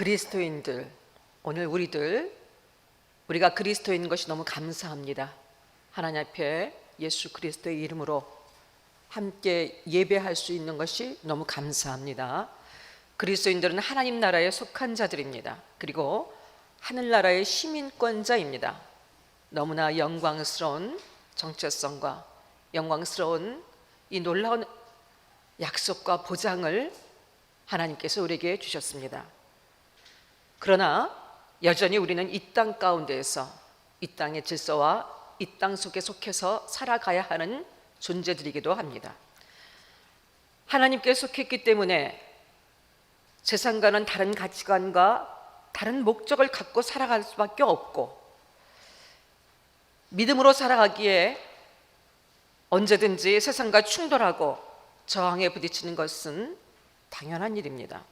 그리스도인들, 오늘 우리가 그리스도인 것이 너무 감사합니다. 하나님 앞에 예수 그리스도의 이름으로 함께 예배할 수 있는 것이 너무 감사합니다. 그리스도인들은 하나님 나라에 속한 자들입니다. 그리고 하늘나라의 시민권자입니다. 너무나 영광스러운 정체성과 영광스러운 이 놀라운 약속과 보장을 하나님께서 우리에게 주셨습니다. 그러나 여전히 우리는 이 땅 가운데에서 이 땅의 질서와 이 땅 속에 속해서 살아가야 하는 존재들이기도 합니다. 하나님께 속했기 때문에 세상과는 다른 가치관과 다른 목적을 갖고 살아갈 수밖에 없고, 믿음으로 살아가기에 언제든지 세상과 충돌하고 저항에 부딪히는 것은 당연한 일입니다.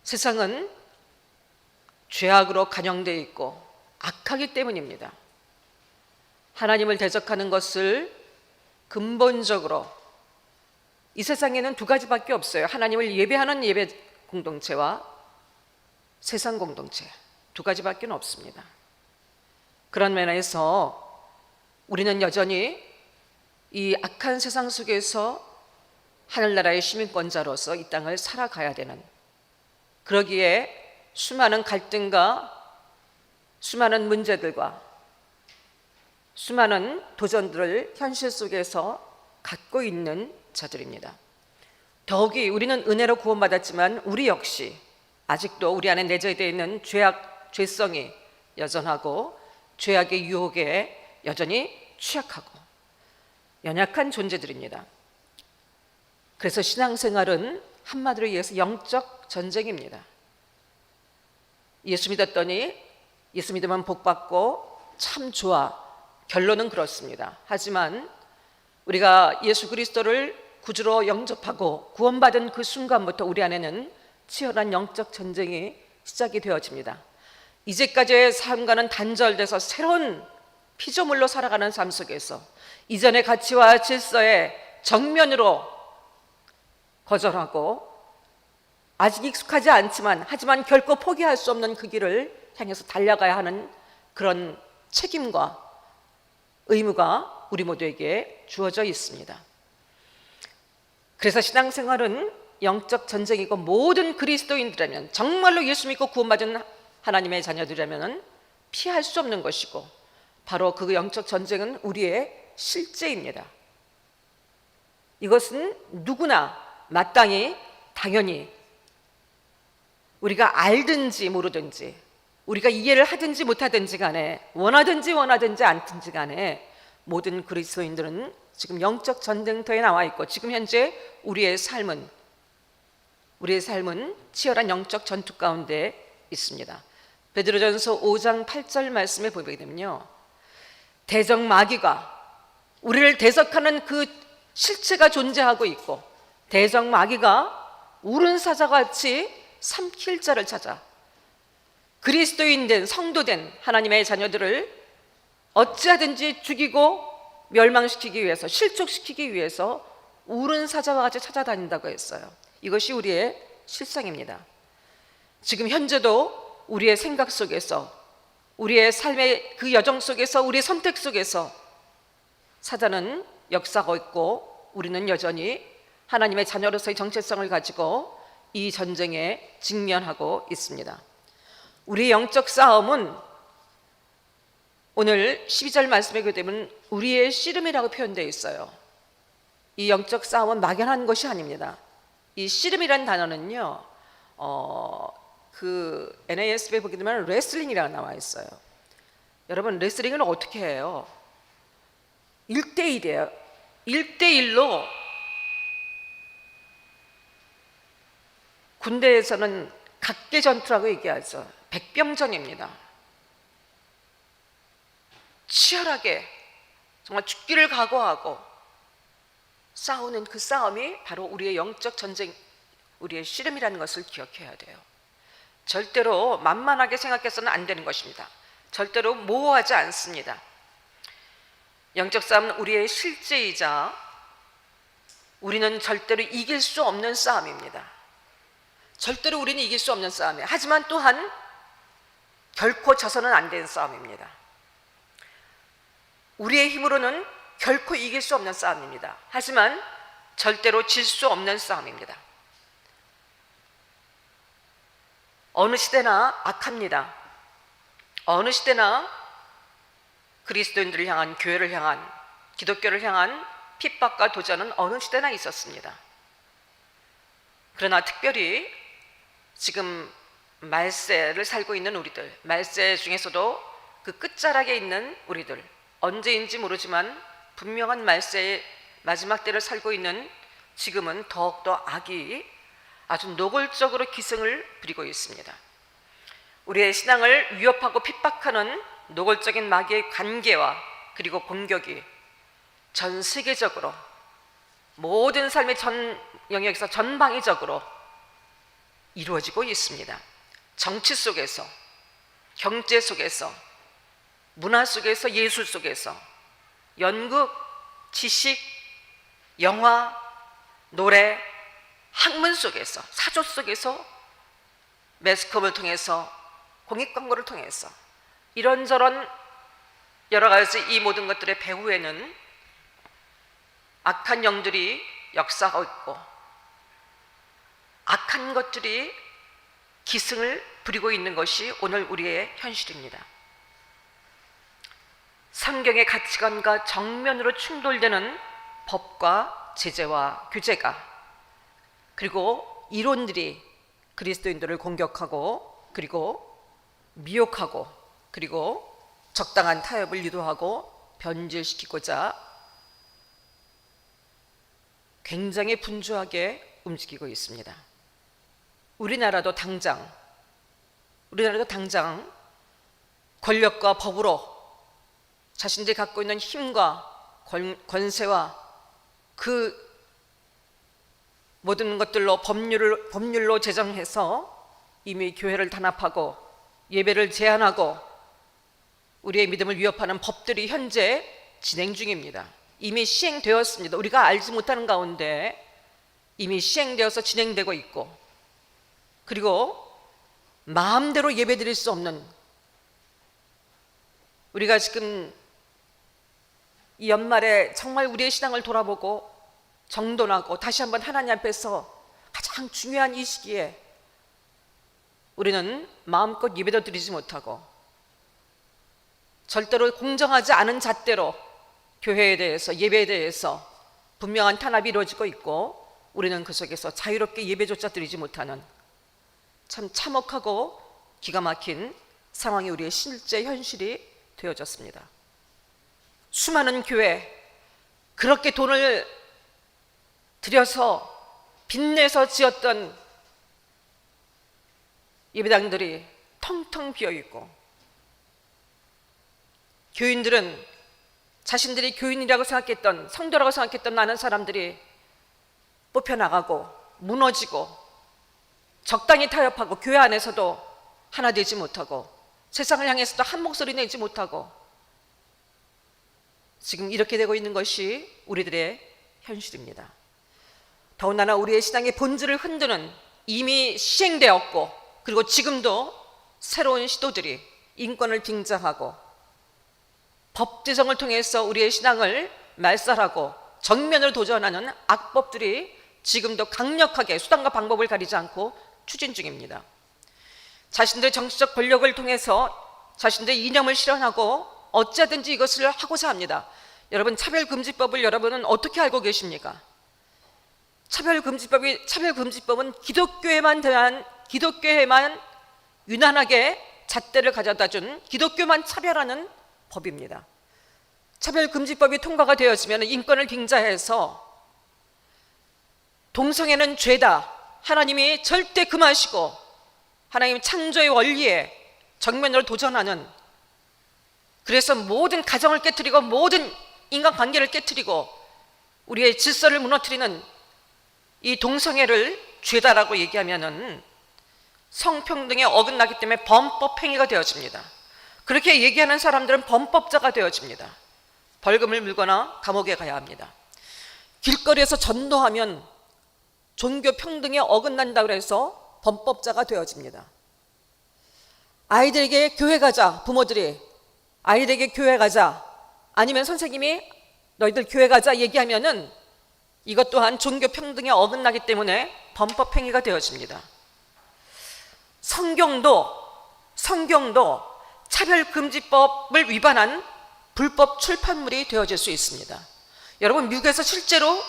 세상은 죄악으로 간영되어 있고 악하기 때문입니다. 하나님을 대적하는 것을 근본적으로 이 세상에는 두 가지밖에 없어요. 하나님을 예배하는 예배 공동체와 세상 공동체, 두 가지밖에 없습니다. 그런 면에서 우리는 여전히 이 악한 세상 속에서 하늘나라의 시민권자로서 이 땅을 살아가야 되는, 그러기에 수많은 갈등과 수많은 문제들과 수많은 도전들을 현실 속에서 갖고 있는 자들입니다. 더욱이 우리는 은혜로 구원받았지만 우리 역시 아직도 우리 안에 내재되어 있는 죄성이 여전하고 죄악의 유혹에 여전히 취약하고 연약한 존재들입니다. 그래서 신앙생활은 한마디로 얘기해서 영적 전쟁입니다. 예수 믿었더니 예수 믿으면 복받고 참 좋아, 결론은 그렇습니다. 하지만 우리가 예수 그리스도를 구주로 영접하고 구원받은 그 순간부터 우리 안에는 치열한 영적 전쟁이 시작이 되어집니다. 이제까지의 삶과는 단절돼서 새로운 피조물로 살아가는 삶 속에서 이전의 가치와 질서에 정면으로 거절하고 아직 익숙하지 않지만 하지만 결코 포기할 수 없는 그 길을 향해서 달려가야 하는 그런 책임과 의무가 우리 모두에게 주어져 있습니다. 그래서 신앙생활은 영적 전쟁이고, 모든 그리스도인들이라면, 정말로 예수 믿고 구원받은 하나님의 자녀들이라면 피할 수 없는 것이고, 바로 그 영적 전쟁은 우리의 실제입니다. 이것은 누구나 마땅히 당연히 우리가 알든지 모르든지, 우리가 이해를 하든지 못하든지 간에, 원하든지 않든지 간에 모든 그리스도인들은 지금 영적 전쟁터에 나와 있고, 지금 현재 우리의 삶은 치열한 영적 전투 가운데 있습니다. 베드로전서 5장 8절 말씀에 보게 되면요, 대적 마귀가, 우리를 대적하는 그 실체가 존재하고 있고, 대적 마귀가 울은 사자같이 삼킬 자를 찾아 그리스도인된 성도된 하나님의 자녀들을 어찌하든지 죽이고 멸망시키기 위해서, 실족시키기 위해서 울은 사자와 같이 찾아다닌다고 했어요. 이것이 우리의 실상입니다. 지금 현재도 우리의 생각 속에서, 우리의 삶의 그 여정 속에서, 우리의 선택 속에서 사단은 역사하고 있고, 우리는 여전히 하나님의 자녀로서의 정체성을 가지고 이 전쟁에 직면하고 있습니다. 우리의 영적 싸움은 오늘 12절 말씀에 보게 되면 우리의 씨름이라고 표현되어 있어요. 이 영적 싸움은 막연한 것이 아닙니다. 이 씨름이라는 단어는요, 그 NASB에 보게 되면 레슬링이라고 나와 있어요. 여러분, 레슬링은 어떻게 해요? 1대1이에요. 1대1로 군대에서는 각계전투라고 얘기하죠. 백병전입니다. 치열하게 정말 죽기를 각오하고 싸우는 그 싸움이 바로 우리의 영적 전쟁, 우리의 씨름이라는 것을 기억해야 돼요. 절대로 만만하게 생각해서는 안 되는 것입니다. 절대로 모호하지 않습니다. 영적 싸움은 우리의 실제이자 우리는 절대로 이길 수 없는 싸움입니다. 절대로 우리는 이길 수 없는 싸움이에요. 하지만 또한 결코 져서는 안 되는 싸움입니다. 우리의 힘으로는 결코 이길 수 없는 싸움입니다. 하지만 절대로 질 수 없는 싸움입니다. 어느 시대나 악합니다. 어느 시대나 그리스도인들을 향한, 교회를 향한, 기독교를 향한 핍박과 도전은 어느 시대나 있었습니다. 그러나 특별히 지금 말세를 살고 있는 우리들, 말세 중에서도 그 끝자락에 있는 우리들, 언제인지 모르지만 분명한 말세의 마지막 때를 살고 있는 지금은 더욱더 악이 아주 노골적으로 기승을 부리고 있습니다. 우리의 신앙을 위협하고 핍박하는 노골적인 마귀의 관계와 그리고 공격이 전 세계적으로 모든 삶의 전 영역에서 전방위적으로 이루어지고 있습니다. 정치 속에서, 경제 속에서, 문화 속에서, 예술 속에서, 연극, 지식, 영화, 노래, 학문 속에서, 사조 속에서, 매스컴을 통해서, 공익광고를 통해서 이런저런 여러 가지 이 모든 것들의 배후에는 악한 영들이 역사하고 있고 악한 것들이 기승을 부리고 있는 것이 오늘 우리의 현실입니다. 성경의 가치관과 정면으로 충돌되는 법과 제재와 규제가, 그리고 이론들이 그리스도인들을 공격하고 그리고 미혹하고 그리고 적당한 타협을 유도하고 변질시키고자 굉장히 분주하게 움직이고 있습니다. 우리나라도 당장 권력과 법으로 자신들이 갖고 있는 힘과 권세와 그 모든 것들로 법률로 제정해서 이미 교회를 단합하고 예배를 제한하고 우리의 믿음을 위협하는 법들이 현재 진행 중입니다. 이미 시행되었습니다. 우리가 알지 못하는 가운데 이미 시행되어서 진행되고 있고, 그리고 마음대로 예배드릴 수 없는, 우리가 지금 이 연말에 정말 우리의 신앙을 돌아보고 정돈하고 다시 한번 하나님 앞에서 가장 중요한 이 시기에 우리는 마음껏 예배도 드리지 못하고 절대로 공정하지 않은 잣대로 교회에 대해서, 예배에 대해서 분명한 탄압이 이루어지고 있고, 우리는 그 속에서 자유롭게 예배조차 드리지 못하는 참 참혹하고 기가 막힌 상황이 우리의 실제 현실이 되어졌습니다. 수많은 교회, 그렇게 돈을 들여서 빚내서 지었던 예배당들이 텅텅 비어있고, 교인들은 자신들이 교인이라고 생각했던, 성도라고 생각했던 많은 사람들이 뽑혀나가고 무너지고 적당히 타협하고 교회 안에서도 하나 되지 못하고 세상을 향해서도 한 목소리 내지 못하고 지금 이렇게 되고 있는 것이 우리들의 현실입니다. 더군다나 우리의 신앙의 본질을 흔드는, 이미 시행되었고 그리고 지금도 새로운 시도들이 인권을 빙자하고 법 제정을 통해서 우리의 신앙을 말살하고 정면을 도전하는 악법들이 지금도 강력하게 수단과 방법을 가리지 않고 추진 중입니다. 자신들의 정치적 권력을 통해서 자신들의 이념을 실현하고 어찌하든지 이것을 하고자 합니다. 여러분, 차별금지법을 여러분은 어떻게 알고 계십니까? 차별금지법은 기독교에만 유난하게 잣대를 가져다 준, 기독교만 차별하는 법입니다. 차별금지법이 통과가 되어지면 인권을 빙자해서 동성애는 죄다, 하나님이 절대 금하시고 하나님 창조의 원리에 정면으로 도전하는, 그래서 모든 가정을 깨트리고 모든 인간관계를 깨트리고 우리의 질서를 무너뜨리는 이 동성애를 죄다라고 얘기하면은 성평등에 어긋나기 때문에 범법행위가 되어집니다. 그렇게 얘기하는 사람들은 범법자가 되어집니다. 벌금을 물거나 감옥에 가야 합니다. 길거리에서 전도하면 종교 평등에 어긋난다고 해서 범법자가 되어집니다. 아이들에게 교회 가자, 부모들이 아이들에게 교회 가자, 아니면 선생님이 너희들 교회 가자 얘기하면은 이것 또한 종교 평등에 어긋나기 때문에 범법 행위가 되어집니다. 성경도 차별금지법을 위반한 불법 출판물이 되어질 수 있습니다. 여러분, 미국에서 실제로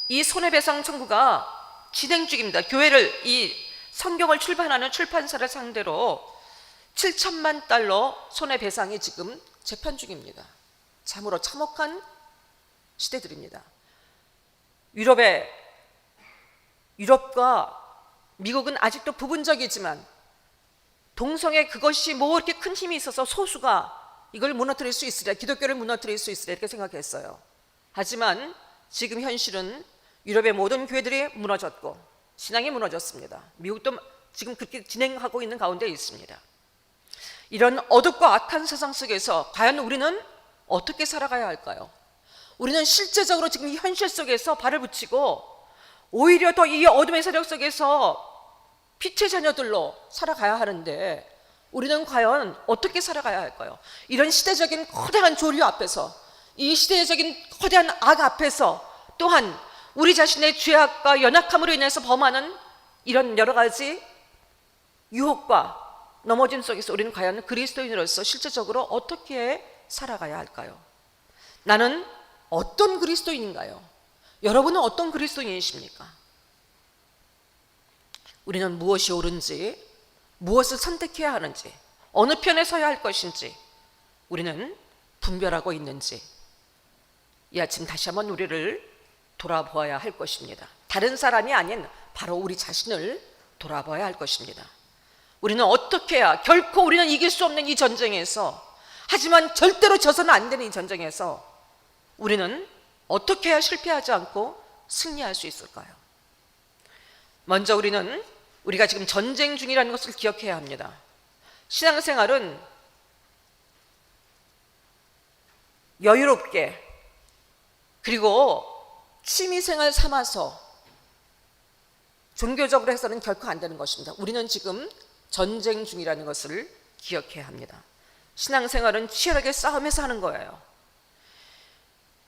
이 손해배상 청구가 진행 중입니다. 교회를, 이 성경을 출판하는 출판사를 상대로 7천만 달러 손해배상이 지금 재판 중입니다. 참으로 참혹한 시대들입니다. 유럽과 미국은 아직도 부분적이지만 동성애 그것이 뭐 이렇게 큰 힘이 있어서 소수가 이걸 무너뜨릴 수 있으랴, 기독교를 무너뜨릴 수 있으랴 이렇게 생각했어요. 하지만 지금 현실은 유럽의 모든 교회들이 무너졌고 신앙이 무너졌습니다. 미국도 지금 그렇게 진행하고 있는 가운데 있습니다. 이런 어둡고 악한 세상 속에서 과연 우리는 어떻게 살아가야 할까요? 우리는 실제적으로 지금 이 현실 속에서 발을 붙이고 오히려 더 이 어둠의 세력 속에서 빛의 자녀들로 살아가야 하는데 우리는 과연 어떻게 살아가야 할까요? 이런 시대적인 커다란 조류 앞에서, 이 시대적인 커다란 악 앞에서, 또한 우리 자신의 죄악과 연약함으로 인해서 범하는 이런 여러 가지 유혹과 넘어짐 속에서 우리는 과연 그리스도인으로서 실제적으로 어떻게 살아가야 할까요? 나는 어떤 그리스도인인가요? 여러분은 어떤 그리스도인이십니까? 우리는 무엇이 옳은지, 무엇을 선택해야 하는지, 어느 편에 서야 할 것인지 우리는 분별하고 있는지 이 아침 다시 한번 우리를 돌아보아야 할 것입니다. 다른 사람이 아닌 바로 우리 자신을 돌아봐야 할 것입니다. 우리는 어떻게 해야, 결코 우리는 이길 수 없는 이 전쟁에서, 하지만 절대로 져서는 안 되는 이 전쟁에서 우리는 어떻게 해야 실패하지 않고 승리할 수 있을까요? 먼저 우리가 지금 전쟁 중이라는 것을 기억해야 합니다. 신앙생활은 여유롭게 그리고 취미생활 삼아서 종교적으로 해서는 결코 안 되는 것입니다. 우리는 지금 전쟁 중이라는 것을 기억해야 합니다. 신앙생활은 치열하게 싸움에서 하는 거예요.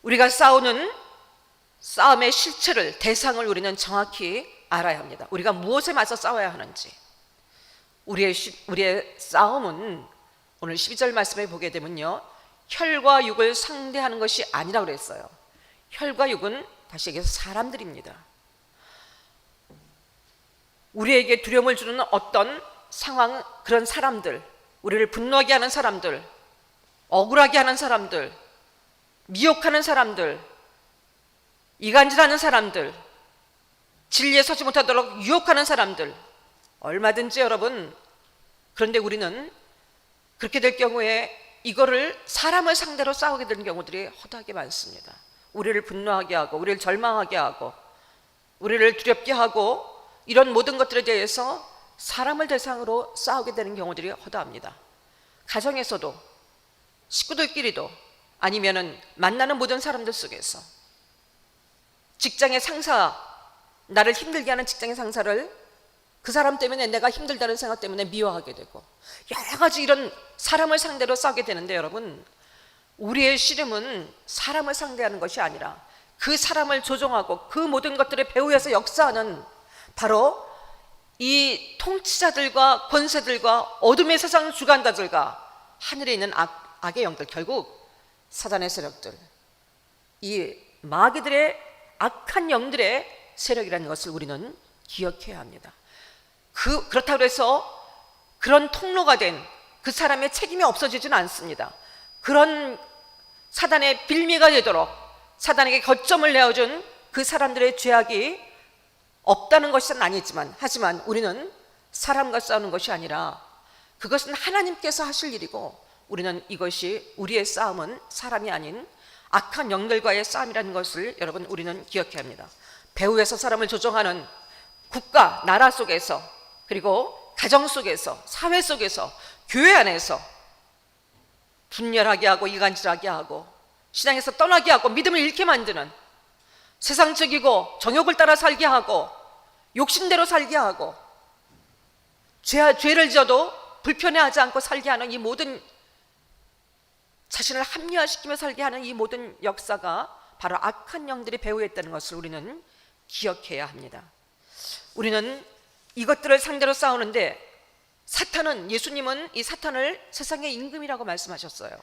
우리가 싸우는 싸움의 실체를, 대상을 우리는 정확히 알아야 합니다. 우리가 무엇에 맞서 싸워야 하는지. 우리의 싸움은 오늘 12절 말씀에 보게 되면요, 혈과 육을 상대하는 것이 아니라고 그랬어요. 혈과 육은 다시 얘기해서 사람들입니다. 우리에게 두려움을 주는 어떤 상황, 그런 사람들, 우리를 분노하게 하는 사람들, 억울하게 하는 사람들, 미혹하는 사람들, 이간질하는 사람들, 진리에 서지 못하도록 유혹하는 사람들, 얼마든지 여러분, 그런데 우리는 그렇게 될 경우에 이거를 사람을 상대로 싸우게 되는 경우들이 허다하게 많습니다. 우리를 분노하게 하고, 우리를 절망하게 하고, 우리를 두렵게 하고, 이런 모든 것들에 대해서 사람을 대상으로 싸우게 되는 경우들이 허다합니다. 가정에서도, 식구들끼리도, 아니면은 만나는 모든 사람들 속에서, 직장의 상사, 나를 힘들게 하는 직장의 상사를 그 사람 때문에 내가 힘들다는 생각 때문에 미워하게 되고, 여러 가지 이런 사람을 상대로 싸우게 되는데, 여러분, 우리의 씨름은 사람을 상대하는 것이 아니라 그 사람을 조종하고 그 모든 것들의 배후에서 역사하는 바로 이 통치자들과 권세들과 어둠의 세상 주관자들과 하늘에 있는 악의 영들, 결국 사단의 세력들, 이 마귀들의 악한 영들의 세력이라는 것을 우리는 기억해야 합니다. 그렇다고 해서 그런 통로가 된 그 사람의 책임이 없어지지는 않습니다. 그런 사단의 빌미가 되도록 사단에게 거점을 내어준 그 사람들의 죄악이 없다는 것은 아니지만, 하지만 우리는 사람과 싸우는 것이 아니라 그것은 하나님께서 하실 일이고, 우리는 이것이, 우리의 싸움은 사람이 아닌 악한 영들과의 싸움이라는 것을 여러분 우리는 기억해야 합니다. 배후에서 사람을 조종하는 국가, 나라 속에서, 그리고 가정 속에서, 사회 속에서, 교회 안에서 분열하게 하고 이간질하게 하고 신앙에서 떠나게 하고 믿음을 잃게 만드는, 세상적이고 정욕을 따라 살게 하고 욕심대로 살게 하고 죄를 지어도 불편해하지 않고 살게 하는 이 모든, 자신을 합리화시키며 살게 하는 이 모든 역사가 바로 악한 영들이 배후했다는 것을 우리는 기억해야 합니다. 우리는 이것들을 상대로 싸우는데 예수님은 이 사탄을 세상의 임금이라고 말씀하셨어요.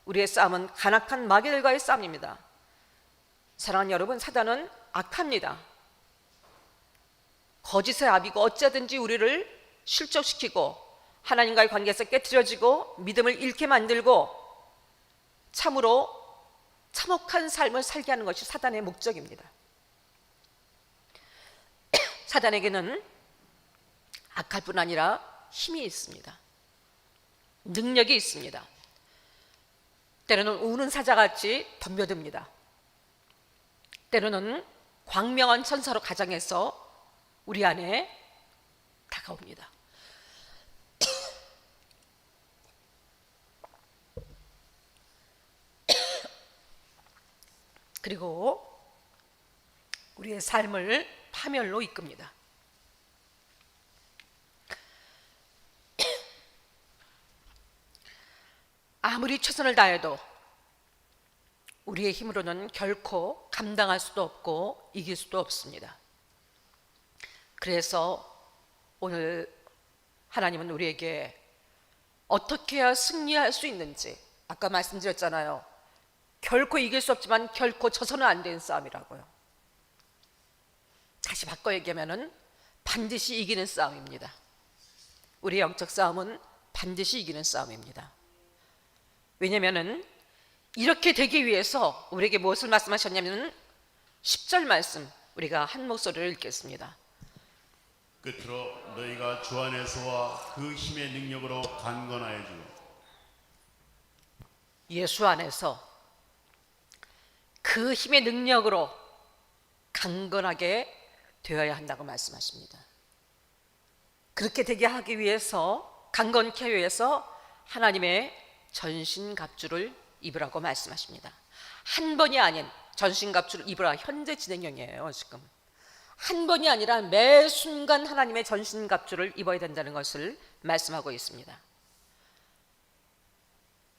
우리의 싸움은 간악한 마귀들과의 싸움입니다. 사랑하는 여러분, 사탄은 악합니다. 거짓의 아비고 어찌하든지 우리를 실족시키고 하나님과의 관계에서 깨트려지고 믿음을 잃게 만들고 참으로 참혹한 삶을 살게 하는 것이 사탄의 목적입니다. 사탄에게는 악할 뿐 아니라 힘이 있습니다. 능력이 있습니다. 때로는 우는 사자같이 덤벼듭니다. 때로는 광명한 천사로 가장해서 우리 안에 다가옵니다. 그리고 우리의 삶을 파멸로 이끕니다. 아무리 최선을 다해도 우리의 힘으로는 결코 감당할 수도 없고 이길 수도 없습니다. 그래서 오늘 하나님은 우리에게 어떻게 해야 승리할 수 있는지, 아까 말씀드렸잖아요. 결코 이길 수 없지만 결코 져서는 안 되는 싸움이라고요. 다시 바꿔 얘기하면 반드시 이기는 싸움입니다. 우리의 영적 싸움은 반드시 이기는 싸움입니다. 왜냐하면 이렇게 되기 위해서 우리에게 무엇을 말씀하셨냐면 10절 말씀, 우리가 한 목소리를 읽겠습니다. 끝으로 너희가 주 안에서와 그 힘의 능력으로 강건하여 주고. 예수 안에서 그 힘의 능력으로 강건하게 되어야 한다고 말씀하십니다. 그렇게 되게 하기 위해서, 강건케 하기 위해서 하나님의 전신갑주를 입으라고 말씀하십니다. 한 번이 아닌 전신갑주를 입으라, 현재 진행형이에요. 지금 한 번이 아니라 매 순간 하나님의 전신갑주를 입어야 된다는 것을 말씀하고 있습니다.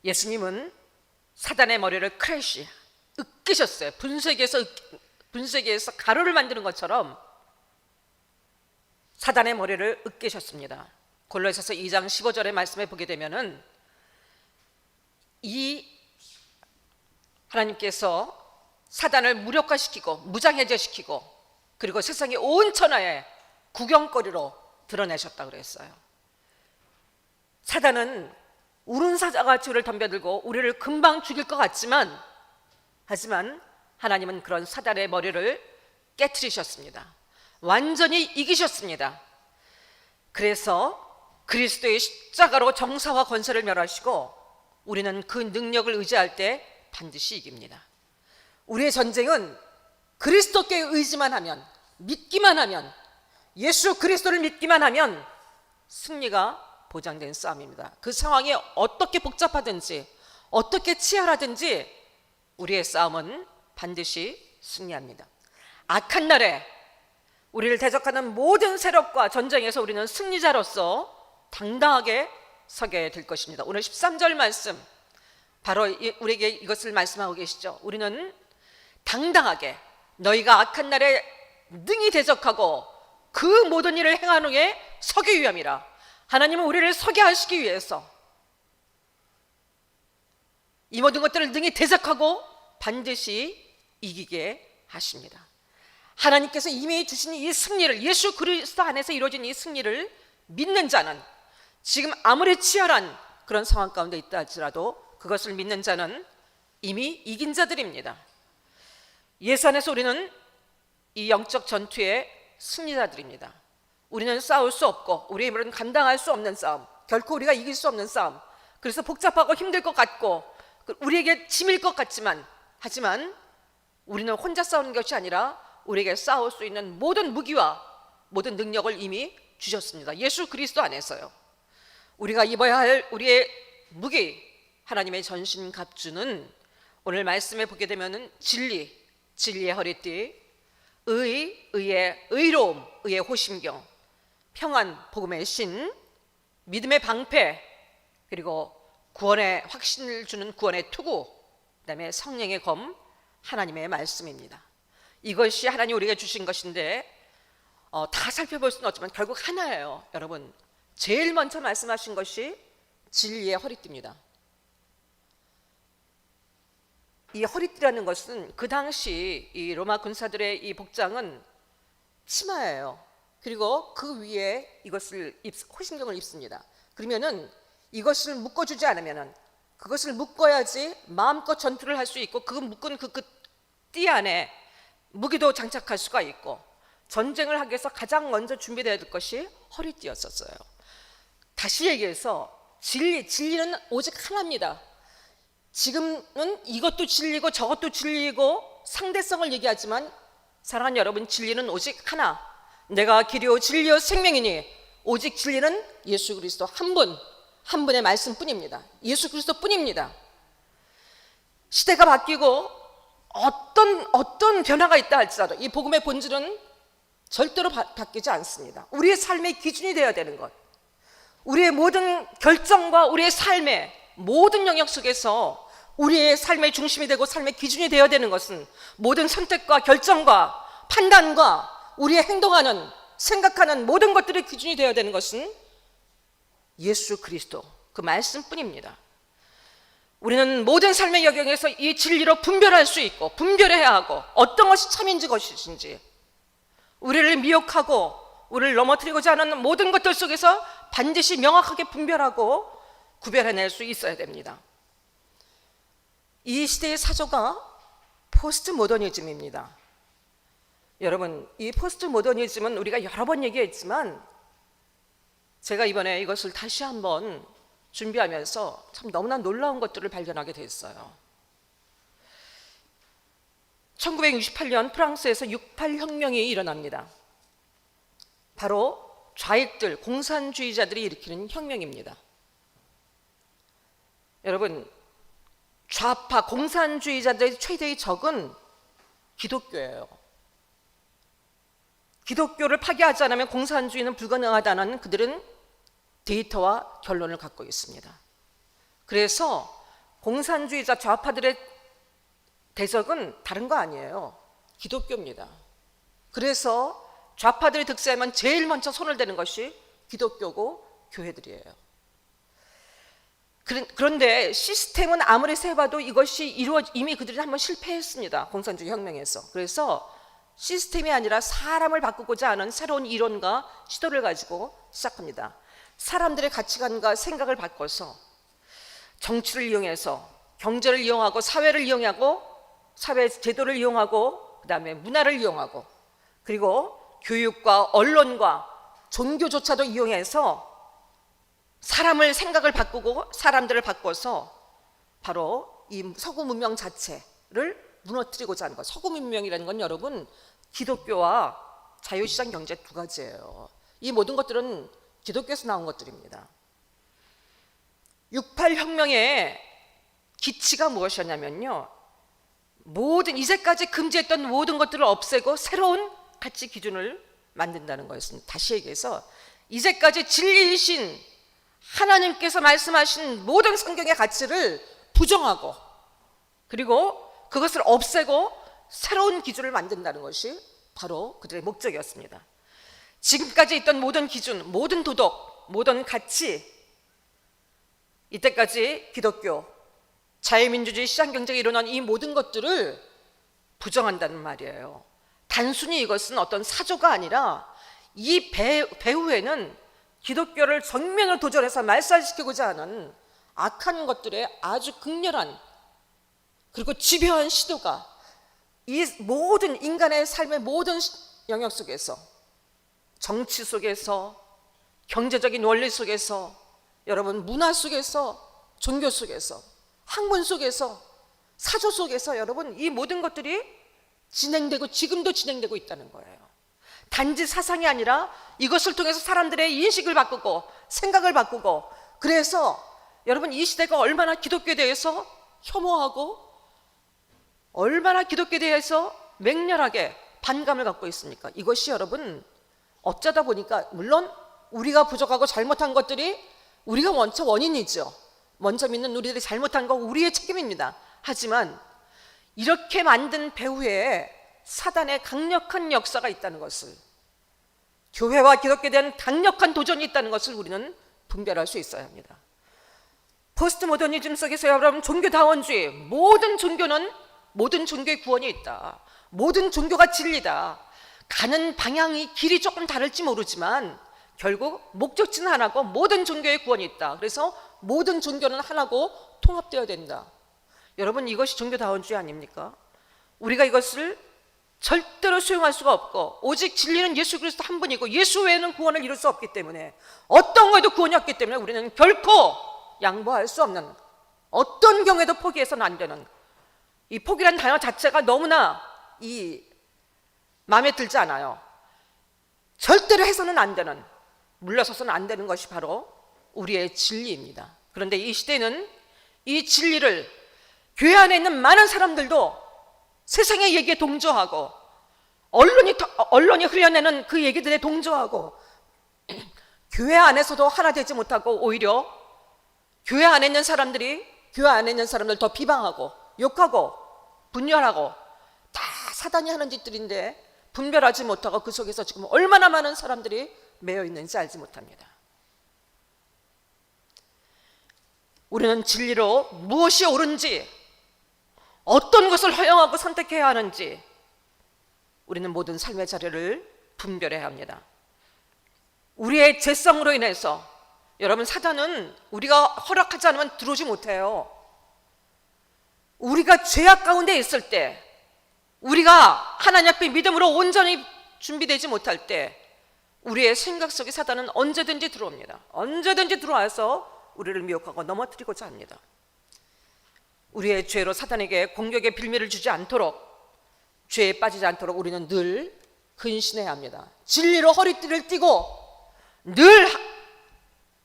예수님은 사단의 머리를 크래쉬, 으깨셨어요. 분쇄기에서 가루를 만드는 것처럼 사단의 머리를 으깨셨습니다. 골로새서 2장 15절의 말씀에 보게 되면은 이 하나님께서 사단을 무력화시키고 무장해제시키고 그리고 세상의 온 천하에 구경거리로 드러내셨다고 그랬어요. 사단은 우는 사자같이 우리를 덤벼들고 우리를 금방 죽일 것 같지만, 하지만 하나님은 그런 사단의 머리를 깨트리셨습니다. 완전히 이기셨습니다. 그래서 그리스도의 십자가로 정사와 권세를 멸하시고 우리는 그 능력을 의지할 때 반드시 이깁니다. 우리의 전쟁은 그리스도께 의지만 하면, 믿기만 하면, 예수 그리스도를 믿기만 하면 승리가 보장된 싸움입니다. 그 상황이 어떻게 복잡하든지 어떻게 치열하든지 우리의 싸움은 반드시 승리합니다. 악한 날에 우리를 대적하는 모든 세력과 전쟁에서 우리는 승리자로서 당당하게 서게 될 것입니다. 오늘 13절 말씀, 바로 우리에게 이것을 말씀하고 계시죠. 우리는 당당하게 너희가 악한 날에 능히 대적하고 그 모든 일을 행한 후에 서기 위함이라. 하나님은 우리를 서게 하시기 위해서 이 모든 것들을 능히 대적하고 반드시 이기게 하십니다. 하나님께서 이미 주신 이 승리를, 예수 그리스도 안에서 이루어진 이 승리를 믿는 자는, 지금 아무리 치열한 그런 상황 가운데 있다 할지라도 그것을 믿는 자는 이미 이긴 자들입니다. 예수 안에서 우리는 이 영적 전투의 승리자들입니다. 우리는 싸울 수 없고 우리의 힘으로는 감당할 수 없는 싸움, 결코 우리가 이길 수 없는 싸움, 그래서 복잡하고 힘들 것 같고 우리에게 짐일 것 같지만, 하지만 우리는 혼자 싸우는 것이 아니라 우리에게 싸울 수 있는 모든 무기와 모든 능력을 이미 주셨습니다. 예수 그리스도 안에서요. 우리가 입어야 할 우리의 무기, 하나님의 전신갑주는 오늘 말씀에 보게 되면은 진리, 진리의 허리띠, 의의 의로움, 의의 호심경, 평안, 복음의 신, 믿음의 방패, 그리고 구원의 확신을 주는 구원의 투구, 그다음에 성령의 검, 하나님의 말씀입니다. 이것이 하나님 우리가 주신 것인데 다 살펴볼 수는 없지만 결국 하나예요. 여러분, 제일 먼저 말씀하신 것이 진리의 허리띠입니다. 이 허리띠라는 것은 그 당시 이 로마 군사들의 이 복장은 치마예요. 그리고 그 위에 이것을 호신경을 입습니다. 그러면은 이것을 묶어주지 않으면은, 그것을 묶어야지 마음껏 전투를 할 수 있고, 그 묶은 그 띠 안에 무기도 장착할 수가 있고, 전쟁을 하기 위해서 가장 먼저 준비되어야 될 것이 허리띠였었어요. 다시 얘기해서 진리는 오직 하나입니다. 지금은 이것도 진리고 저것도 진리고 상대성을 얘기하지만 사랑하는 여러분, 진리는 오직 하나. 내가 길이요 진리요 생명이니 오직 진리는 예수 그리스도 한 분의 말씀뿐입니다. 예수 그리스도뿐입니다. 시대가 바뀌고 어떤 변화가 있다 할지라도 이 복음의 본질은 절대로 바뀌지 않습니다. 우리의 삶의 기준이 되어야 되는 것, 우리의 모든 결정과 우리의 삶의 모든 영역 속에서 우리의 삶의 중심이 되고 삶의 기준이 되어야 되는 것은, 모든 선택과 결정과 판단과 우리의 행동하는, 생각하는 모든 것들의 기준이 되어야 되는 것은 예수 그리스도, 그 말씀뿐입니다. 우리는 모든 삶의 영역에서 이 진리로 분별할 수 있고, 분별해야 하고, 어떤 것이 참인지 것인지, 우리를 미혹하고 우리를 넘어뜨리고자 하는 모든 것들 속에서 반드시 명확하게 분별하고 구별해낼 수 있어야 됩니다. 이 시대의 사조가 포스트 모더니즘입니다. 여러분, 이 포스트 모더니즘은 우리가 여러 번 얘기했지만 제가 이번에 이것을 다시 한번 준비하면서 참 너무나 놀라운 것들을 발견하게 됐어요. 1968년 프랑스에서 68혁명이 일어납니다. 바로 좌익들, 공산주의자들이 일으키는 혁명입니다. 여러분, 좌파 공산주의자들의 최대의 적은 기독교예요. 기독교를 파괴하지 않으면 공산주의는 불가능하다는 그들은 데이터와 결론을 갖고 있습니다. 그래서 공산주의자 좌파들의 대적은 다른 거 아니에요. 기독교입니다. 그래서 좌파들이 득세하면 제일 먼저 손을 대는 것이 기독교고 교회들이에요. 그런데 시스템은 아무리 세봐도 이것이 이미 그들이 한번 실패했습니다. 공산주의 혁명에서. 그래서 시스템이 아니라 사람을 바꾸고자 하는 새로운 이론과 시도를 가지고 시작합니다. 사람들의 가치관과 생각을 바꿔서 정치를 이용해서 경제를 이용하고 사회를 이용하고 사회 제도를 이용하고 그다음에 문화를 이용하고 그리고 교육과 언론과 종교조차도 이용해서 사람을 생각을 바꾸고 사람들을 바꿔서 바로 이 서구 문명 자체를 무너뜨리고자 하는 것. 서구 문명이라는 건 여러분 기독교와 자유시장 경제 두 가지예요. 이 모든 것들은 기독교에서 나온 것들입니다. 68혁명의 기치가 무엇이었냐면요, 모든 이제까지 금지했던 모든 것들을 없애고 새로운 가치 기준을 만든다는 거였습니다. 다시 얘기해서 이제까지 진리이신 하나님께서 말씀하신 모든 성경의 가치를 부정하고 그리고 그것을 없애고 새로운 기준을 만든다는 것이 바로 그들의 목적이었습니다. 지금까지 있던 모든 기준, 모든 도덕, 모든 가치, 이때까지 기독교, 자유민주주의, 시장경제가 이루어난 이 모든 것들을 부정한다는 말이에요. 단순히 이것은 어떤 사조가 아니라 이 배후에는 기독교를 정면으로 도전해서 말살시키고자 하는 악한 것들의 아주 극렬한 그리고 집요한 시도가 이 모든 인간의 삶의 모든 영역 속에서, 정치 속에서, 경제적인 원리 속에서, 여러분 문화 속에서, 종교 속에서, 학문 속에서, 사조 속에서 여러분 이 모든 것들이 진행되고 지금도 진행되고 있다는 거예요. 단지 사상이 아니라 이것을 통해서 사람들의 인식을 바꾸고 생각을 바꾸고, 그래서 여러분 이 시대가 얼마나 기독교에 대해서 혐오하고 얼마나 기독교에 대해서 맹렬하게 반감을 갖고 있습니까? 이것이 여러분 어쩌다 보니까 물론 우리가 부족하고 잘못한 것들이 우리가 먼저 원인이죠. 먼저 믿는 우리들이 잘못한 거 우리의 책임입니다. 하지만 이렇게 만든 배후에 사단의 강력한 역사가 있다는 것을, 교회와 기독교에 대한 강력한 도전이 있다는 것을 우리는 분별할 수 있어야 합니다. 포스트 모더니즘 속에서 여러분, 종교다원주의, 모든 종교는 모든 종교의 구원이 있다, 모든 종교가 진리다, 가는 방향이 길이 조금 다를지 모르지만 결국 목적지는 하나고 모든 종교의 구원이 있다. 그래서 모든 종교는 하나고 통합되어야 된다. 여러분, 이것이 종교다원주의 아닙니까? 우리가 이것을 절대로 수용할 수가 없고, 오직 진리는 예수 그리스도 한 분이고 예수 외에는 구원을 이룰 수 없기 때문에, 어떤 거에도 구원이 없기 때문에 우리는 결코 양보할 수 없는, 어떤 경우에도 포기해서는 안 되는, 이 포기란 단어 자체가 너무나 마음에 들지 않아요. 절대로 해서는 안 되는, 물러서서는 안 되는 것이 바로 우리의 진리입니다. 그런데 이 시대는 이 진리를 교회 안에 있는 많은 사람들도 세상의 얘기에 동조하고, 언론이 흐려내는 그 얘기들에 동조하고, 교회 안에서도 하나 되지 못하고 오히려 교회 안에 있는 사람들이 교회 안에 있는 사람들 더 비방하고 욕하고 분열하고, 다 사단이 하는 짓들인데 분별하지 못하고 그 속에서 지금 얼마나 많은 사람들이 매여 있는지 알지 못합니다. 우리는 진리로 무엇이 옳은지, 어떤 것을 허용하고 선택해야 하는지 우리는 모든 삶의 자리를 분별해야 합니다. 우리의 죄성으로 인해서, 여러분, 사단은 우리가 허락하지 않으면 들어오지 못해요. 우리가 죄악 가운데 있을 때, 우리가 하나님 앞에 믿음으로 온전히 준비되지 못할 때 우리의 생각 속에 사단은 언제든지 들어옵니다. 언제든지 들어와서 우리를 미혹하고 넘어뜨리고자 합니다. 우리의 죄로 사단에게 공격의 빌미를 주지 않도록, 죄에 빠지지 않도록 우리는 늘 근신해야 합니다. 진리로 허리띠를 띠고 늘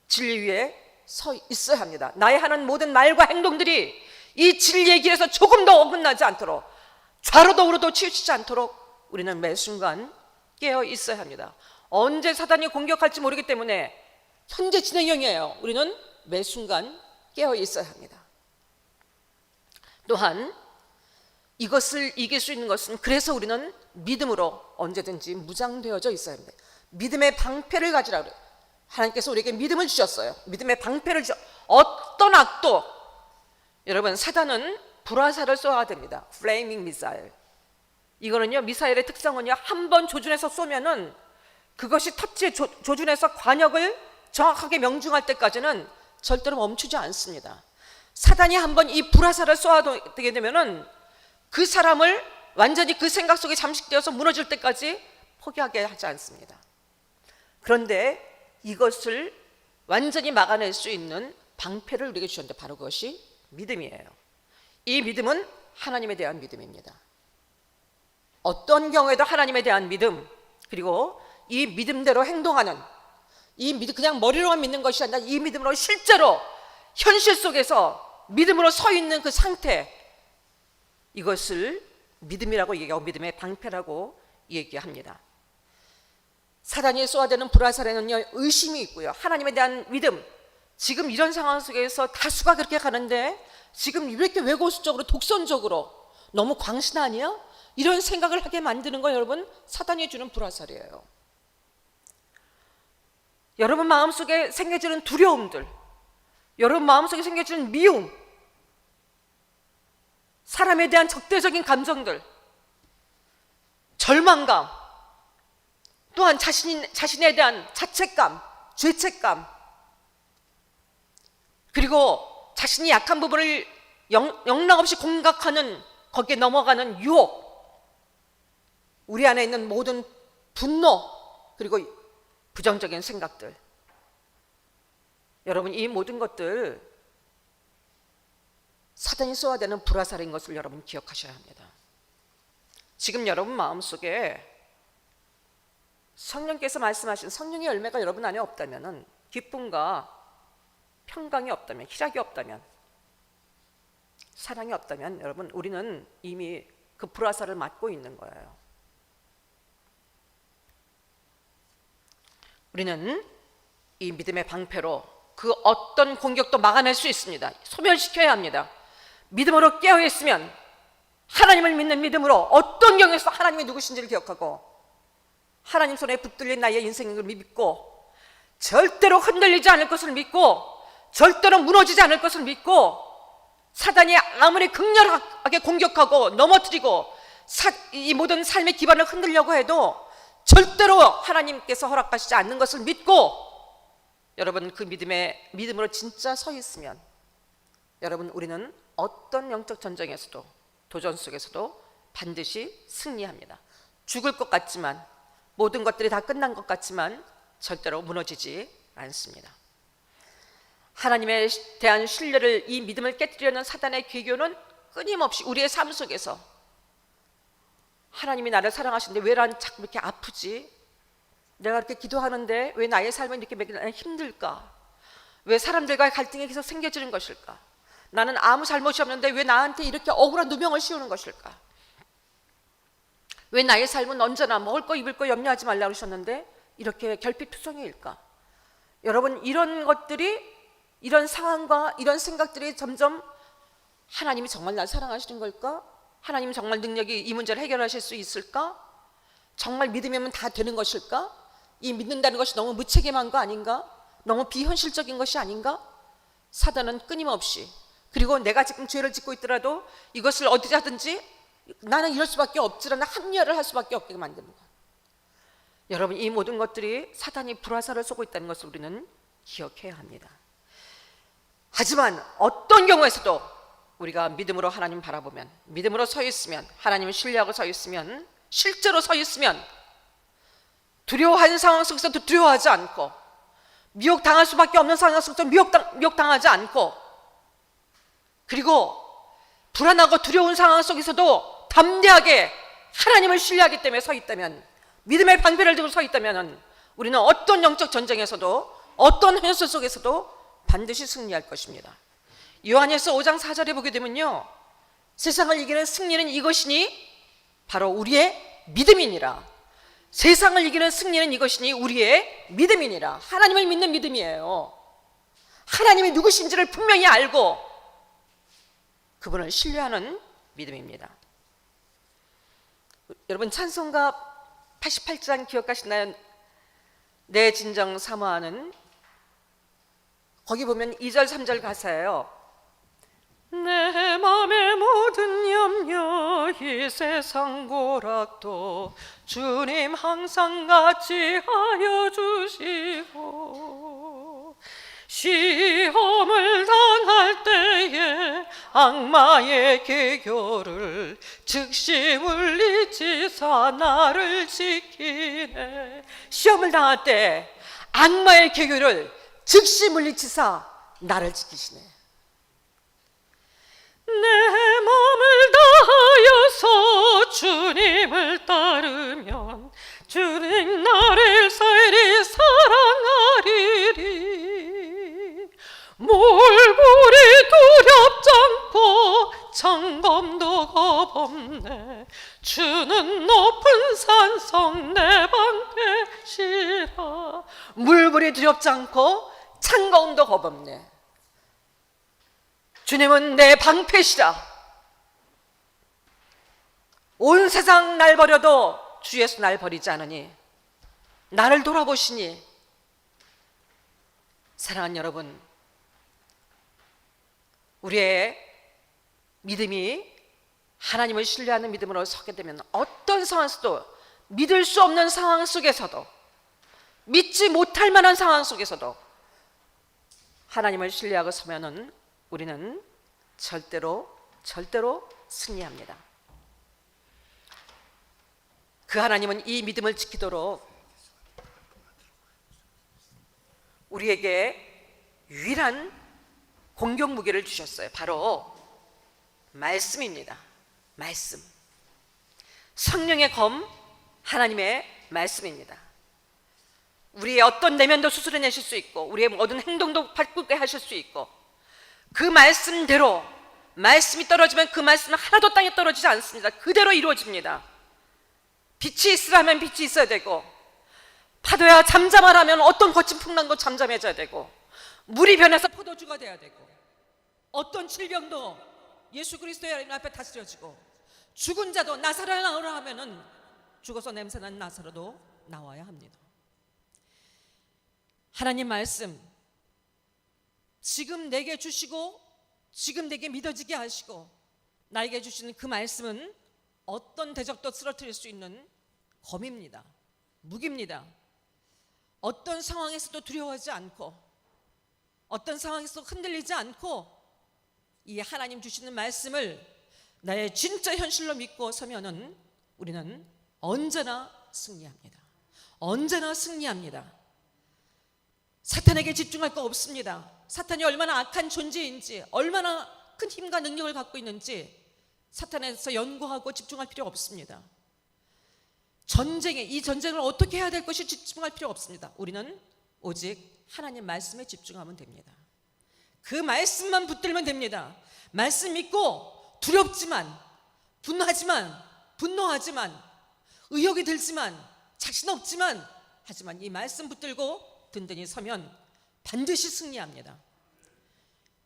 진리 위에 서 있어야 합니다. 나의 하는 모든 말과 행동들이 이 진리의 길에서 조금 더 어긋나지 않도록, 좌로도 우로도 치우치지 않도록 우리는 매 순간 깨어 있어야 합니다. 언제 사단이 공격할지 모르기 때문에 현재 진행형이에요. 우리는 매 순간 깨어 있어야 합니다. 또한 이것을 이길 수 있는 것은, 그래서 우리는 믿음으로 언제든지 무장되어져 있어야 합니다. 믿음의 방패를 가지라 그래요. 하나님께서 우리에게 믿음을 주셨어요. 믿음의 방패를 주셨어요. 어떤 악도, 여러분, 사단은 불화살을 쏘아야 됩니다. 플레이밍 미사일. 이거는요, 미사일의 특성은요, 한 번 조준해서 쏘면은 그것이 터치에 조준해서 관역을 정확하게 명중할 때까지는 절대로 멈추지 않습니다. 사단이 한번 이 불화살을 쏘아대게 되면은 그 사람을 완전히 그 생각 속에 잠식되어서 무너질 때까지 포기하게 하지 않습니다. 그런데 이것을 완전히 막아낼 수 있는 방패를 우리에게 주셨는데 바로 그것이 믿음이에요. 이 믿음은 하나님에 대한 믿음입니다. 어떤 경우에도 하나님에 대한 믿음, 그리고 이 믿음대로 행동하는, 이 믿음, 그냥 머리로만 믿는 것이 아니라 이 믿음으로 실제로 현실 속에서 믿음으로 서 있는 그 상태, 이것을 믿음이라고 얘기하고 믿음의 방패라고 얘기합니다. 사단이 쏘아대는 불화살에는요, 의심이 있고요, 하나님에 대한 믿음. 지금 이런 상황 속에서 다수가 그렇게 가는데 지금 왜 이렇게 외고수적으로 독선적으로 너무 광신 아니야? 이런 생각을 하게 만드는 건 여러분, 사단이 주는 불화살이에요. 여러분 마음속에 생겨지는 두려움들, 여러분 마음속에 생겨지는 미움, 사람에 대한 적대적인 감정들, 절망감, 또한 자신에 대한 자책감, 죄책감, 그리고 자신이 약한 부분을 영락없이 공격하는, 거기에 넘어가는 유혹, 우리 안에 있는 모든 분노, 그리고 부정적인 생각들, 여러분, 이 모든 것들 사단이 쏘아대는 불화살인 것을 여러분 기억하셔야 합니다. 지금 여러분 마음속에 성령께서 말씀하신 성령의 열매가 여러분 안에 없다면, 기쁨과 평강이 없다면, 희락이 없다면, 사랑이 없다면, 여러분, 우리는 이미 그 불화살을 맞고 있는 거예요. 우리는 이 믿음의 방패로 그 어떤 공격도 막아낼 수 있습니다. 소멸시켜야 합니다. 믿음으로 깨어있으면, 하나님을 믿는 믿음으로 어떤 경우에서 하나님이 누구신지를 기억하고 하나님 손에 붙들린 나의 인생을 믿고 절대로 흔들리지 않을 것을 믿고 절대로 무너지지 않을 것을 믿고, 사단이 아무리 극렬하게 공격하고 넘어뜨리고 이 모든 삶의 기반을 흔들려고 해도 절대로 하나님께서 허락하시지 않는 것을 믿고, 여러분 그 믿음으로 진짜 서 있으면, 여러분 우리는 어떤 영적 전쟁에서도, 도전 속에서도 반드시 승리합니다. 죽을 것 같지만, 모든 것들이 다 끝난 것 같지만 절대로 무너지지 않습니다. 하나님에 대한 신뢰를, 이 믿음을 깨뜨리려는 사단의 계교는 끊임없이 우리의 삶 속에서, 하나님이 나를 사랑하시는데 왜 난 자꾸 이렇게 아프지? 내가 이렇게 기도하는데 왜 나의 삶은 이렇게 매일 힘들까? 왜 사람들과의 갈등이 계속 생겨지는 것일까? 나는 아무 잘못이 없는데 왜 나한테 이렇게 억울한 누명을 씌우는 것일까? 왜 나의 삶은 언제나 먹을 거 입을 거 염려하지 말라고 하셨는데 이렇게 결핍투성이일까? 여러분, 이런 것들이, 이런 상황과 이런 생각들이 점점, 하나님이 정말 날 사랑하시는 걸까? 하나님이 정말 능력이 이 문제를 해결하실 수 있을까? 정말 믿으면 다 되는 것일까? 이 믿는다는 것이 너무 무책임한 거 아닌가? 너무 비현실적인 것이 아닌가? 사단은 끊임없이, 그리고 내가 지금 죄를 짓고 있더라도 이것을 어디 하든지 나는 이럴 수밖에 없지라는 합리화를 할 수밖에 없게 만드는 거예요. 여러분, 이 모든 것들이 사단이 불화살을 쏘고 있다는 것을 우리는 기억해야 합니다. 하지만 어떤 경우에서도 우리가 믿음으로 하나님 바라보면, 믿음으로 서 있으면, 하나님을 신뢰하고 서 있으면, 실제로 서 있으면 두려워하는 상황 속에서도 두려워하지 않고, 미혹당할 수밖에 없는 상황 속에서 미혹당하지 않고, 그리고 불안하고 두려운 상황 속에서도 담대하게 하나님을 신뢰하기 때문에 서 있다면, 믿음의 방패를 들고 서 있다면 우리는 어떤 영적 전쟁에서도, 어떤 현실 속에서도 반드시 승리할 것입니다. 요한일서 5장 4절에 보게 되면요, 세상을 이기는 승리는 이것이니 바로 우리의 믿음이니라. 세상을 이기는 승리는 이것이니 우리의 믿음이니라. 하나님을 믿는 믿음이에요. 하나님이 누구신지를 분명히 알고 그분을 신뢰하는 믿음입니다. 여러분, 찬송가 88장 기억하시나요? 내 진정 사모하는, 거기 보면 2절 3절 가사예요. 내 맘의 모든 염려, 이 세상 고락도 주님 항상 같이 하여 주시고, 시험을 당할 때에 악마의 계교를 즉시 물리치사 나를 지키네. 시험을 당할 때 악마의 계교를 즉시 물리치사 나를 지키시네. 내 마음을 다하여서 주님을 따르면 주님 나를 일사일이 사랑하리리. 몰골이 두렵지 않고 창검도 겁없네. 주는 높은 산성 내 방패시라. 물불이 두렵지 않고 창검도 겁없네. 주님은 내 방패시라. 온 세상 날 버려도 주 예수 날 버리지 않으니, 나를 돌아보시니. 사랑하는 여러분, 우리의 믿음이 하나님을 신뢰하는 믿음으로 서게 되면 어떤 상황에서도, 믿을 수 없는 상황 속에서도, 믿지 못할 만한 상황 속에서도 하나님을 신뢰하고 서면은 우리는 절대로 승리합니다. 그 하나님은 이 믿음을 지키도록 우리에게 유일한 공격 무기를 주셨어요. 바로 말씀입니다. 말씀. 성령의 검, 하나님의 말씀입니다. 우리의 어떤 내면도 수술해내실 수 있고, 우리의 모든 행동도 바꾸게 하실 수 있고, 그 말씀대로, 말씀이 떨어지면 그 말씀은 하나도 땅에 떨어지지 않습니다. 그대로 이루어집니다. 빛이 있으라면 빛이 있어야 되고, 파도야 잠잠하라면 어떤 거친 풍랑도 잠잠해져야 되고, 물이 변해서 포도주가 돼야 되고, 어떤 질병도 예수 그리스도의 이름 앞에 다스려지고, 죽은 자도 나사로야 나오라 하면은 죽어서 냄새나는 나사로도 나와야 합니다. 하나님 말씀 지금 내게 주시고, 지금 내게 믿어지게 하시고, 나에게 주시는 그 말씀은 어떤 대적도 쓰러뜨릴 수 있는 검입니다. 무기입니다. 어떤 상황에서도 두려워하지 않고, 어떤 상황에서도 흔들리지 않고, 이 하나님 주시는 말씀을 나의 진짜 현실로 믿고 서면은 우리는 언제나 승리합니다. 언제나 승리합니다. 사탄에게 집중할 거 없습니다. 사탄이 얼마나 악한 존재인지, 얼마나 큰 힘과 능력을 갖고 있는지 사탄에서 연구하고 집중할 필요 없습니다. 이 전쟁을 어떻게 해야 될 것이 집중할 필요 없습니다. 우리는 오직 하나님 말씀에 집중하면 됩니다. 그 말씀만 붙들면 됩니다. 말씀 믿고 두렵지만, 분노하지만, 의욕이 들지만, 자신 없지만, 하지만 이 말씀 붙들고 든든히 서면 반드시 승리합니다.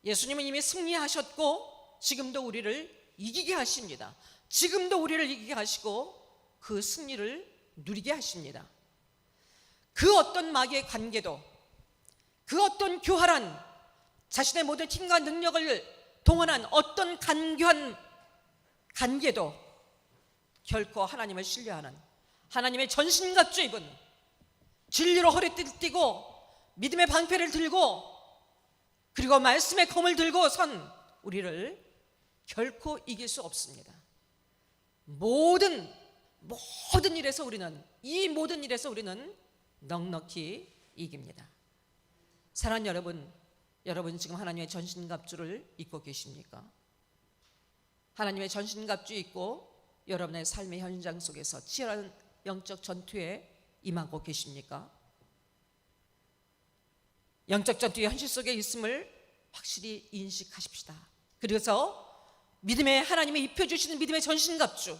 예수님은 이미 승리하셨고 지금도 우리를 이기게 하십니다. 지금도 우리를 이기게 하시고 그 승리를 누리게 하십니다. 그 어떤 마귀의 관계도, 그 어떤 교활한 자신의 모든 힘과 능력을 동원한 어떤 간교한 관계도 결코 하나님을 신뢰하는, 하나님의 전신갑주 입은, 진리로 허리띠를 띠고 믿음의 방패를 들고 그리고 말씀의 검을 들고 선 우리를 결코 이길 수 없습니다. 모든 일에서 우리는 넉넉히 이깁니다. 사랑하는 여러분 지금 하나님의 전신갑주를 입고 계십니까? 하나님의 전신갑주 입고 여러분의 삶의 현장 속에서 치열한 영적 전투에 임하고 계십니까? 영적 전투의 현실 속에 있음을 확실히 인식하십시다. 그래서 하나님이 입혀주시는 믿음의 전신갑주,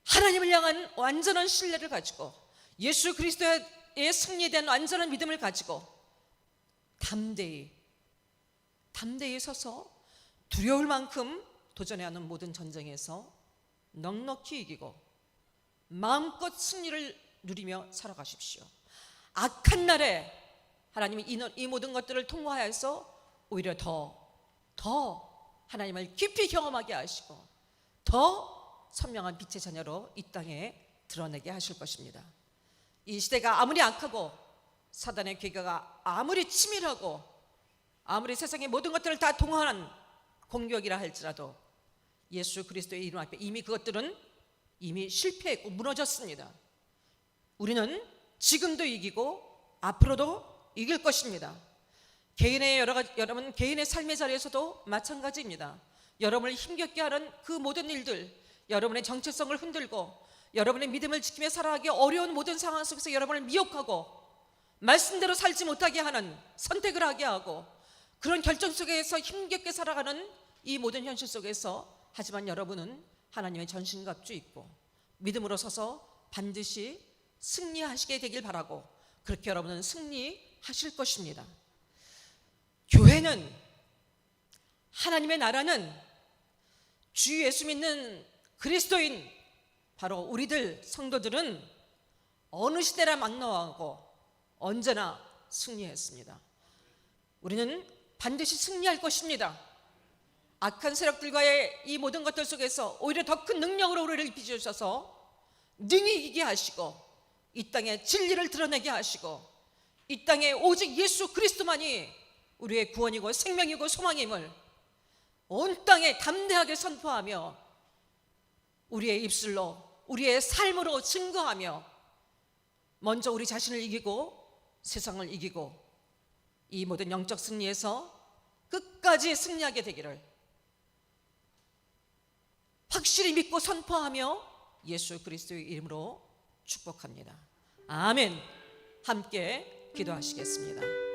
하나님을 향한 완전한 신뢰를 가지고 예수 그리스도의 승리에 대한 완전한 믿음을 가지고 담대히 서서 두려울 만큼 도전해야 하는 모든 전쟁에서 넉넉히 이기고 마음껏 승리를 누리며 살아가십시오. 악한 날에 하나님이 이 모든 것들을 통과해서 오히려 더 하나님을 깊이 경험하게 하시고 더 선명한 빛의 자녀로 이 땅에 드러내게 하실 것입니다. 이 시대가 아무리 악하고 사단의 괴계가 아무리 치밀하고 아무리 세상의 모든 것들을 다 동원한 공격이라 할지라도 예수 그리스도의 이름 앞에 이미 그것들은 이미 실패했고 무너졌습니다. 우리는 지금도 이기고 앞으로도 이길 것입니다. 여러분 개인의 삶의 자리에서도 마찬가지입니다. 여러분을 힘겹게 하는 그 모든 일들, 여러분의 정체성을 흔들고 여러분의 믿음을 지키며 살아가기 어려운 모든 상황 속에서 여러분을 미혹하고 말씀대로 살지 못하게 하는, 선택을 하게 하고 그런 결정 속에서 힘겹게 살아가는 이 모든 현실 속에서 하지만 여러분은 하나님의 전신갑주 입고 믿음으로 서서 반드시 승리하시게 되길 바라고 그렇게 여러분은 승리하실 것입니다. 교회는, 하나님의 나라는 주 예수 믿는 그리스도인 바로 우리들 성도들은 어느 시대나 막나하고 언제나 승리했습니다. 우리는 반드시 승리할 것입니다. 악한 세력들과의 이 모든 것들 속에서 오히려 더 큰 능력으로 우리를 입히셔서 능히 이기게 하시고 이 땅에 진리를 드러내게 하시고 이 땅에 오직 예수 그리스도만이 우리의 구원이고 생명이고 소망임을 온 땅에 담대하게 선포하며 우리의 입술로, 우리의 삶으로 증거하며 먼저 우리 자신을 이기고 세상을 이기고 이 모든 영적 승리에서 끝까지 승리하게 되기를 확실히 믿고 선포하며 예수 그리스도의 이름으로 축복합니다. 아멘. 함께 기도하시겠습니다.